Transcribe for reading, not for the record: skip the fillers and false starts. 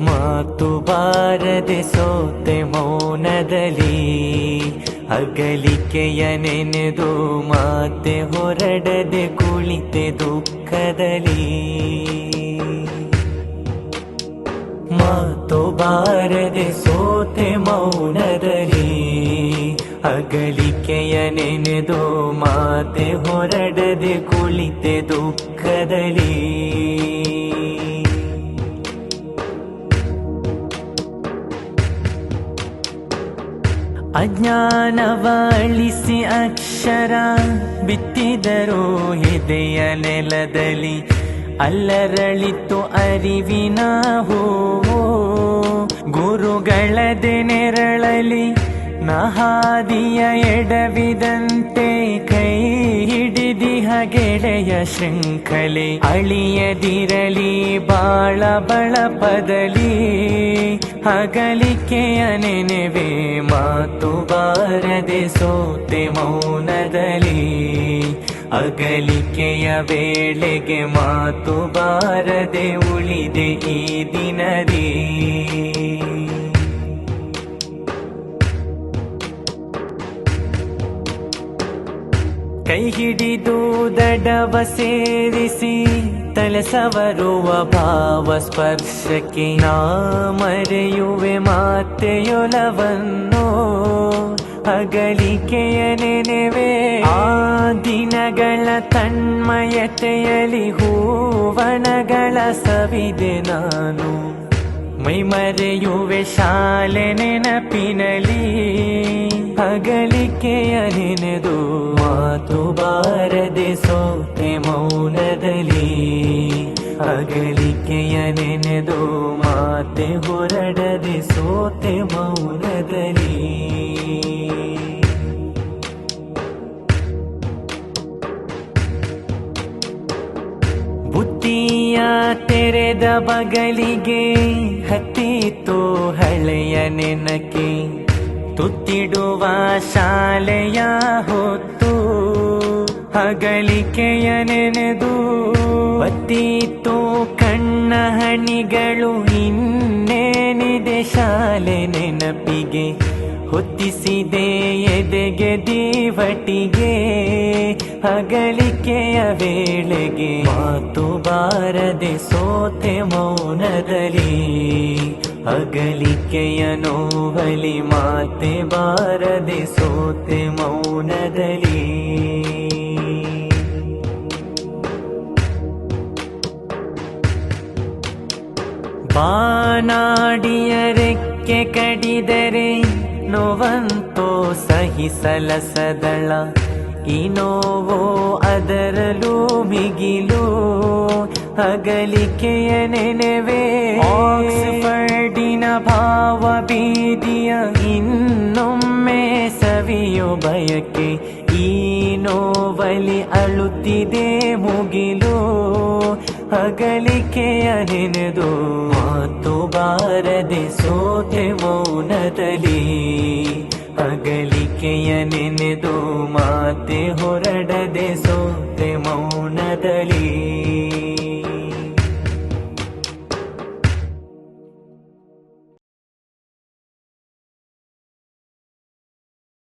ಮಾತು ಬಾರದೆ ಸೋತೆ ಮೌನದಲ್ಲಿ, ಅಗಲಿಕೆಯ ನೆನೆದು ಮಾತೆ ಹೊರಡದೆ ಕುಳಿತೆ ದುಃಖದಲ್ಲಿ. ಮಾತು ಬಾರದೆ ಸೋತೆ ಮೌನದಲ್ಲಿ, ಅಗಲಿಕೆಯ ನೆನೆದು ಮಾತೆ ಹೊರಡದೆ ಕುಳಿತೆ ದುಃಖದಲ್ಲಿ. ಅಜ್ಞಾನವಳಿಸಿ ಅಕ್ಷರ ಬಿತ್ತಿದರು ಎದೆಯ ನೆಲದಲ್ಲಿ, ಅಲ್ಲರಳಿತು ಅರಿವಿನ ಹೂವು ಗುರುಗಳದೆ ನೆರಳಲಿ. ನಹಾದಿಯ ಎಡವಿದಂತೆ ಕೈ ಹಿಡಿದಿಹ ಗೆಳೆಯ ಶೃಂಖಲೆ, ಅಳಿಯದಿರಲಿ ಬಾಳ ಬಳಪದಲಿ. ಅಗಲಿಕೆಯ ನೆನೆವೆ ಮಾತು ಬಾರದೆ ಸೋತೆ ಮೌನದಲ್ಲಿ, ಅಗಲಿಕೆಯ ವೇಳೆಗೆ ಮಾತು ಬಾರದೆ ಉಳಿದೆ ಈ ದಿನದಿ. ಕೈ ಹಿಡಿದು ದಡವ ಸೇರಿಸಿ ತಲೆಸವರುವ ಭಾವ ಸ್ಪರ್ಶಕ್ಕೆ, ನಾ ಮರೆಯುವೆ ಮಾತೆಯೊಲವನ್ನು. ಅಗಲಿಕೆಯ ನೆನೆವೆ ಆ ದಿನಗಳ ತನ್ಮಯತೆಯಲಿ, ಹೂವನಗಳ ಸವಿದೆ ನಾನು. ಮೈಮರೆಯುವೆ ಶಾಲೆ ನೆನಪಿನಲಿ, ಅಗಲಿಕೆಯ ನೆನೆದು ಮಾತು ಬಾರದೆ ಸೋತೆ ಮೌನದಲ್ಲಿ, ಅಗಲಿಕೆಯ ನೆನೆದು ಮಾತೆ ಹೊರಡದೆ ಸೋತೆ ಮೌನದಲ್ಲಿ. ಬುದ್ಧಿಯ ತೆರೆದ ಬಗಲಿಗೆ ಹತ್ತಿತು ಹಳೆಯ ನೆನಕೆ, ತುತ್ತಿಡುವ ಶಾಲೆಯ ಹೊತ್ತು ಅಗಲಿಕೆಯ ನೆನೆದು ಬತ್ತಿತ್ತು ಕಣ್ಣ ಹನಿಗಳು. ಇನ್ನೇನಿದೆ ಶಾಲೆ ನೆನಪಿಗೆ, ಹೊತ್ತಿಸಿದೆ ಎದೆಗೆ ದೀವಟಿಗೆ. ಅಗಲಿಕೆಯ ವೇಳೆಗೆ ಮಾತು ಬಾರದೆ ಸೋತೆ ಮೌನದಲ್ಲಿ, ಅಗಲಿಕೆಯ ನೋವಲಿ ಮಾತೆ ಬಾರದೆ ಸೋತೆ ಮೌನದಲ್ಲಿ. ಬಾನಾಡಿಯ ರೆಕ್ಕೆ ಕಡಿದರೆ ನೋವಂತೋ ಸಹಿಸಲಸದಳ, ಈ ನೋವೋ ಅದರಲ್ಲೂ ಮಿಗಿಲು. ಅಗಲಿಕೆಯ ನೆನೆವೆ ಆಕ್ಸ್ಫರ್ಡಿನ ಭಾವ ಬೀದಿಯ, ಇನ್ನೊಮ್ಮೆ ಸವಿಯೋ ಬಯಕೆ. ಈ ನೋವಲಿ ಅಳುತ್ತಿದೆ ಮುಗಿಲು, ಅಗಲಿಕೆಯ ನೆನೆದು ಮಾತು ಬಾರದೆ ಸೋತೆ ಮೌನದಲ್ಲಿ, ಅಗಲಿಕೆಯ ನೆನೆದು ಮಾತೆ ಹೊರಡದೆ ಸೋತೆ ಮೌನದಲ್ಲಿ.